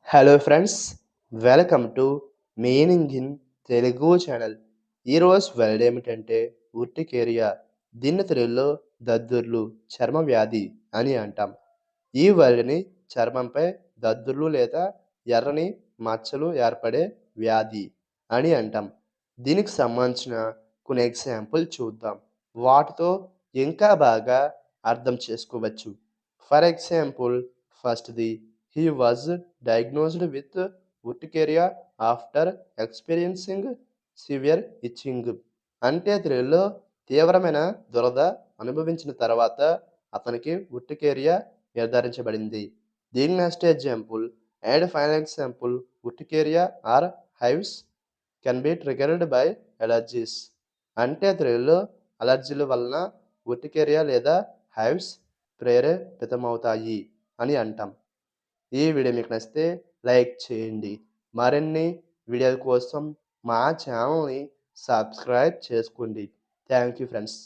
Hello friends, welcome to meaning in Telugu channel. ఈరోజు word ఏమిటంటే urticaria. దీన్ని తెలుగులో దద్దుర్లు, చర్మ వ్యాధి అని అంటాం. ఈ వర్డ్ని చర్మంపై దద్దుర్లు లేదా ఎర్రని మచ్చలు ఏర్పడే వ్యాధి అని అంటాం. దీనికి సంబంధించిన కొన్ని ఎగ్జాంపుల్ చూద్దాం. వాటితో ఇంకా బాగా అర్థం చేసుకోవచ్చు. ఫర్ ఎగ్జాంపుల్, ఫస్ట్‌ది, he was diagnosed with urticaria after experiencing severe itching. అంటే తెలుగులో తీవ్రమైన దురద అనుభవించిన తర్వాత అతనికి ఉర్టికేరియా నిర్ధారించబడింది. దీని next example and final example, urticaria or hives can be triggered by allergies. అంటే తెలుగులో అలర్జీల వలన ఉర్టికేరియా లేదా హైవ్స్ ప్రేరేపితమవుతాయి అని అంటాం. ఈ వీడియో మీకు నచ్చితే లైక్ చేయండి. మరిన్ని వీడియోల కోసం మా ఛానల్ని సబ్స్క్రైబ్ చేసుకోండి. Thank you friends.